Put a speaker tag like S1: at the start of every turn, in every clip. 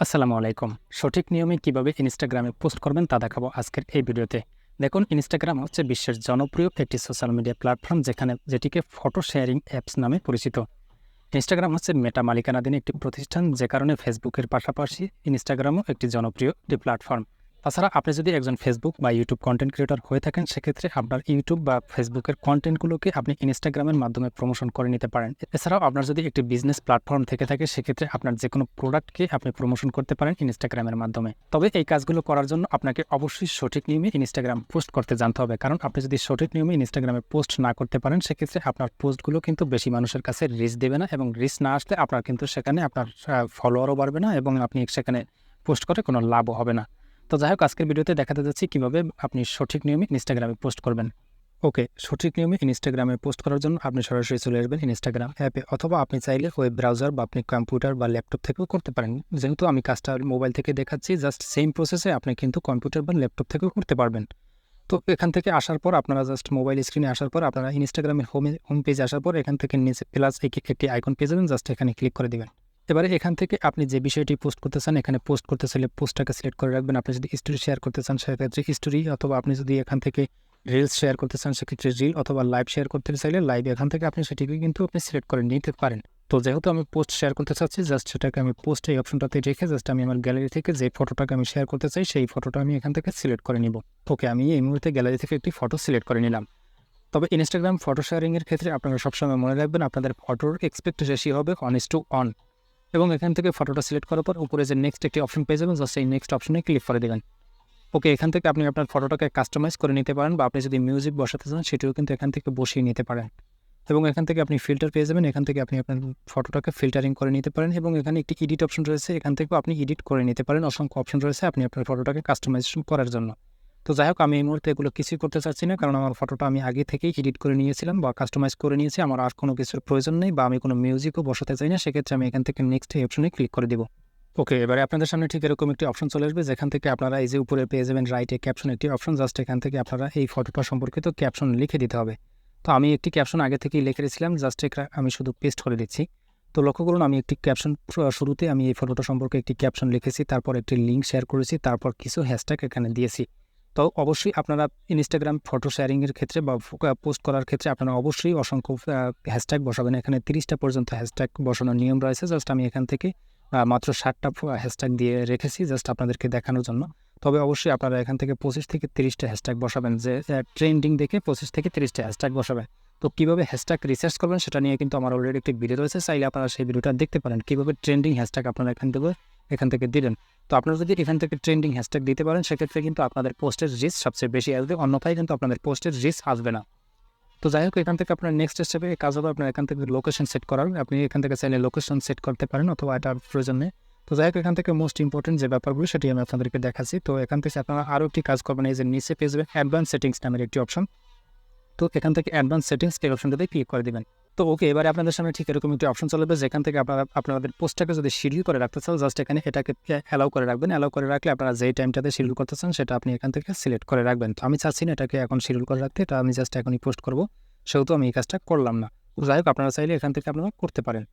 S1: আসসালামু আলাইকুম। সঠিক নিয়মে কিভাবে ইনস্টাগ্রামে পোস্ট করবেন তা দেখাবো আজকের এই ভিডিওতে। দেখুন, ইনস্টাগ্রাম হচ্ছে বিশ্বের জনপ্রিয় একটি সোশ্যাল মিডিয়া প্ল্যাটফর্ম যেটিকে ফটো শেয়ারিং অ্যাপস নামে পরিচিত। ইনস্টাগ্রাম হচ্ছে মেটা মালিকানাধীন একটি প্রতিষ্ঠান, যে কারণে ফেসবুকের পাশাপাশি ইনস্টাগ্রামও একটি জনপ্রিয় একটি প্ল্যাটফর্ম। তাছাড়া আপনি যদি একজন ফেসবুক বা ইউটিউব কন্টেন্ট ক্রিয়েটর হয়ে থাকেন, সেক্ষেত্রে আপনার ইউটিউব বা ফেসবুকের কন্টেন্টগুলোকে আপনি ইনস্টাগ্রামের মাধ্যমে প্রমোশন করে নিতে পারেন। এছাড়াও আপনার যদি একটি বিজনেস প্ল্যাটফর্ম থেকে থাকে, সেক্ষেত্রে আপনার যে কোনো প্রোডাক্টকে আপনি প্রমোশন করতে পারেন ইনস্টাগ্রামের মাধ্যমে। তবে এই কাজগুলো করার জন্য আপনাকে অবশ্যই সঠিক নিয়মে ইনস্টাগ্রাম পোস্ট করতে জানতে হবে, কারণ আপনি যদি সঠিক নিয়মে ইনস্টাগ্রামে পোস্ট না করতে পারেন, সেক্ষেত্রে আপনার পোস্টগুলো কিন্তু বেশি মানুষের কাছে রিচ দেবে না, এবং রিচ না আসলে আপনার কিন্তু সেখানে আপনার ফলোয়ারও বাড়বে না, এবং আপনি সেখানে পোস্ট করে কোনো লাভও হবে না। তো যাই হোক, আজকের ভিডিওতে দেখাতে যাচ্ছি কীভাবে আপনি সঠিক নিয়মে ইনস্টাগ্রামে পোস্ট করবেন। ওকে, সঠিক নিয়মে ইনস্টাগ্রামে পোস্ট করার জন্য আপনি সরাসরি চলে আসবেন ইনস্টাগ্রাম অ্যাপে, অথবা আপনি চাইলে ওয়েব ব্রাউজার বা আপনি কম্পিউটার বা ল্যাপটপ থেকেও করতে পারেন। যেহেতু আমি কাজটা মোবাইল থেকে দেখাচ্ছি, জাস্ট সেম প্রসেসে আপনি কিন্তু কম্পিউটার বা ল্যাপটপ থেকেও করতে পারবেন। তো এখান থেকে আসার পর আপনারা জাস্ট মোবাইল স্ক্রিনে আসার পর আপনারা ইনস্টাগ্রামের হোম পেজে আসার পর এখান থেকে নিচে প্লাস একটি আইকন পেয়ে যাবেন, জাস্ট এখানে ক্লিক করে দেবেন। এবারে এখান থেকে আপনি যে বিষয়টি পোস্ট করতে চান, এখানে পোস্ট করতে চাইলে পোস্টটাকে সিলেক্ট করে রাখবেন। আপনি যদি স্টোরি শেয়ার করতে চান, সেক্ষেত্রে স্টোরি, অথবা আপনি যদি এখান থেকে রিলস শেয়ার করতে চান, সেক্ষেত্রে রিল, অথবা লাইভ শেয়ার করতে চাইলে লাইভ, এখান থেকে আপনি সেটিকে কিন্তু আপনি সিলেক্ট করে নিতে পারেন। তো যেহেতু আমি পোস্ট শেয়ার করতে চাচ্ছি, জাস্ট সেটাকে আমি পোস্ট এই অপশনটাতে রেখে জাস্ট আমি আমার গ্যালারি থেকে যে ফটোটাকে আমি শেয়ার করতে চাই, সেই ফটোটা আমি এখান থেকে সিলেক্ট করে নিব। ওকে, আমি এই মুহূর্তে গ্যালারি থেকে একটি ফটো সিলেক্ট করে নিলাম। তবে ইনস্টাগ্রাম ফটো শেয়ারিংয়ের ক্ষেত্রে আপনারা সবসময় মনে রাখবেন, আপনাদের ফটোর এক্সপেক্ট রেশিও হবে 1:1। এবং এখান থেকে ফটোটা সিলেক্ট করার পর উপরে যে নেক্সট একটি অপশন পেয়ে যাবেন, জাস্ট এই নেক্সট অপশনে ক্লিক করে দেবেন। ওকে, এখান থেকে আপনি আপনার ফটোটাকে কাস্টমাইজ করে নিতে পারেন, বা আপনি যদি মিউজিক বসাতে চান, সেটিও কিন্তু এখান থেকে বসিয়ে নিতে পারেন। এবং এখান থেকে আপনি ফিল্টার পেয়ে যাবেন, এখান থেকে আপনি আপনার ফটোটাকে ফিল্টারিং করে নিতে পারেন, এবং এখানে একটি এডিট অপশন রয়েছে, এখান থেকেও আপনি এডিট করে নিতে পারেন। অসংখ্য অপশন রয়েছে আপনি আপনার ফটোটাকে কাস্টমাইজেশন করার জন্য। তো যাই হোক, আমি এই মুহূর্তে এগুলো কিছুই করতে চাচ্ছি না, কারণ আমার ফটোটা আমি আগে থেকেই এডিট করে নিয়েছিলাম বা কাস্টমাইজ করে নিয়েছি। আমার আর কোনো কিছুর প্রয়োজন নেই, বা আমি কোনো মিউজিকও বসাতে চাই না। সেক্ষেত্রে আমি এখান থেকে নেক্সট এই অপশনে ক্লিক করে দিব। ওকে, এবারে আপনাদের সামনে ঠিক এরকম একটি অপশন চলে আসবে, যেখান থেকে আপনারা এই যে উপরে পেয়ে যাবেন রাইটে ক্যাপশন একটি অপশন, জাস্ট এখান থেকে আপনারা এই ফটোটা সম্পর্কিত ক্যাপশন লিখে দিতে হবে। তো আমি একটি ক্যাপশন আগে থেকেই লিখে রেখেছিলাম, জাস্ট এটা আমি শুধু পেস্ট করে দিচ্ছি। তো লক্ষ্য করুন, আমি একটি ক্যাপশন শুরুতে আমি এই ফটোটা সম্পর্কে একটি ক্যাপশন লিখেছি, তারপর একটি লিঙ্ক শেয়ার করেছি, তারপর কিছু হ্যাশট্যাগ এখানে দিয়েছি। তো অবশ্যই আপনারা ইনস্টাগ্রাম ফটো শেয়ারিংয়ের ক্ষেত্রে বা পোস্ট করার ক্ষেত্রে আপনারা অবশ্যই অসংখ্য হ্যাশট্যাগ বসাবেন। এখানে 30টা পর্যন্ত হ্যাশট্যাগ বসানোর নিয়ম রয়েছে। জাস্ট আমি এখান থেকে মাত্র 7টা হ্যাশট্যাগ দিয়ে রেখেছি, জাস্ট আপনাদেরকে দেখানোর জন্য। তবে অবশ্যই আপনারা এখান থেকে 25 থেকে 30টা হ্যাশট্যাগ বসাবেন, যে ট্রেন্ডিং দেখে 25 থেকে 30টা হ্যাশট্যাগ বসাবেন। তো কীভাবে হ্যাশট্যাগ রিসার্চ করবেন সেটা নিয়ে কিন্তু আমার অলরেডি একটি ভিডিও রয়েছে, চাইলে আপনারা সেই ভিডিওটা দেখতে পারেন, কীভাবে ট্রেন্ডিং হ্যাশট্যাগ আপনারা এখান থেকে দিলেন। তো আপনারা যদি এখান থেকে ট্রেন্ডিং হ্যাশট্যাগ দিতে পারেন, সেক্ষেত্রে কিন্তু আপনাদের পোস্টের রিচ সবচেয়ে বেশি আসবে, অন্যথায় কিন্তু আপনাদের পোস্টের রিচ আসবে না। তো যাই হোক, এখান থেকে আপনার নেক্সট স্টেপে কাজ হবে আপনার এখান থেকে লোকেশন সেট করার। আপনি এখান থেকে চাইলে লোকেশন সেট করতে পারেন, অথবা এটার প্রয়োজন নেই। তো যাই হোক, এখান থেকে মোস্ট ইম্পর্টেন্ট যে ব্যাপারগুলো সেটি আমি আপনাদেরকে দেখাচ্ছি। তো এখান থেকে আপনারা আরও একটি কাজ করবেন, এই যে নিচে পেয়ে যাবেন অ্যাডভান্স সেটিংস নামের একটি অপশন। তো এখান থেকে অ্যাডভান্স সেটিংস এই অপশনটাতে ক্লিক করে দেবেন। তো ওকে, এবারে আপনাদের সামনে ঠিক এরকম একটি অপশন চলে আসবে, যেখান থেকে আপনারা আপনাদের পোস্টটাকে যদি শিডিউল করে রাখতে চান, জাস্ট এখানে এটাকে অ্যালাউ করে রাখবেন। অ্যালাউ করে রাখলে আপনারা যেই টাইমটাতে শিডিউল করতে চান, সেটা আপনি এখান থেকে সিলেক্ট করে রাখবেন। তো আমি চাচ্ছি না এটাকে এখন শিডিউল করে রাখতে, এটা আমি জাস্ট এখনই পোস্ট করবো, সেহেতু আমি এই কাজটা করলাম না। তো যাই হোক, আপনারা চাইলে এখান থেকে আপনারা করতে পারেন।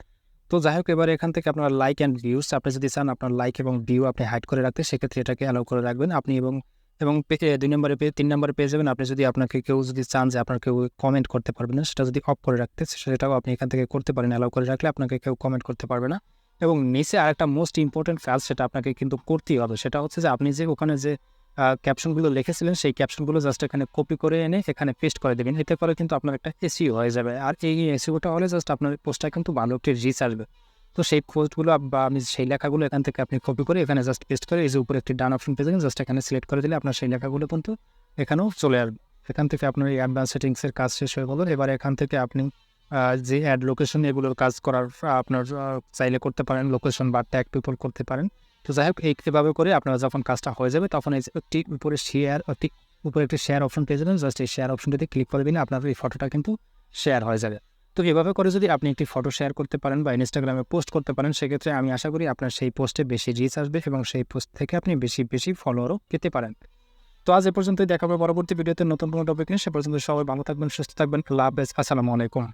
S1: তো যাই হোক, এবারে এখান থেকে আপনারা লাইক অ্যান্ড ভিউস, আপনি যদি চান আপনার লাইক এবং ভিউ আপনি হাইড করে রাখতে, সেক্ষেত্রে এটাকে অ্যালাউ করে রাখবেন আপনি। এবং 2 নম্বরে 3 নম্বরে পেয়ে যাবেন আপনি, যদি আপনাকে কেউ যদি চান যে আপনার কেউ কমেন্ট করতে পারবে না, সেটা যদি অফ করে রাখতে, সেটাও আপনি এখান থেকে করতে পারেন। অ্যালাউ করে রাখলে আপনাকে কেউ কমেন্ট করতে পারবে না। এবং নিচে আরেকটা মোস্ট ইম্পর্টেন্ট কাজ, সেটা আপনাকে কিন্তু করতেই হবে, সেটা হচ্ছে যে আপনি যে ওখানে যে ক্যাপশনগুলো লিখেছিলেন, সেই ক্যাপশনগুলো জাস্ট এখানে কপি করে এনে এখানে পেস্ট করে দেবেন। এতে করে কিন্তু আপনার একটা এসইও হয়ে যাবে, আর এই এসইওটা হলে জাস্ট আপনার পোস্টটা কিন্তু ভালো একটি রিচ আসবে। তো সেই পোস্টগুলো বা আমি সেই লেখাগুলো এখান থেকে আপনি কপি করে এখানে জাস্ট পেস্ট করে এই যে উপরে একটি ডান অপশন পেয়ে যাবেন, জাস্ট এখানে সিলেক্ট করে দিলে আপনার সেই লেখাগুলো কিন্তু এখানেও চলে আসবে। এখান থেকে আপনার এই অ্যাডভান্স সেটিংসের কাজ শেষ হয়ে গেল। এবার এখান থেকে আপনি যে অ্যাড লোকেশন এগুলোর কাজ করার আপনার চাইলে করতে পারেন, লোকেশন বা ট্যাগ পিপল করতে পারেন। তো যাই হোক, এইভাবে করে আপনারা যখন কাজটা হয়ে যাবে, তখন এই যে একটি উপরে একটি শেয়ার অপশন পেয়ে যাবেন, জাস্ট এই শেয়ার অপশনটিতে ক্লিক করে দিলে আপনার এই ফটোটা কিন্তু শেয়ার হয়ে যাবে। তো এভাবে করে যদি আপনি একটি ফটো শেয়ার করতে পারেন বা ইনস্টাগ্রামে পোস্ট করতে পারেন, সেক্ষেত্রে আমি আশা করি আপনার সেই পোস্টে বেশি রিচ আসবে, এবং সেই পোস্ট থেকে আপনি বেশি ফলোয়ারও পেতে পারেন। তো আজ এ পর্যন্তই, দেখা হবে পরবর্তী ভিডিওতে নতুন কোনো টপিক নিয়ে। সে পর্যন্ত সবাই ভালো থাকবেন, সুস্থ থাকবেন। আল্লাহ হাফেজ, আসসালামু আলাইকুম।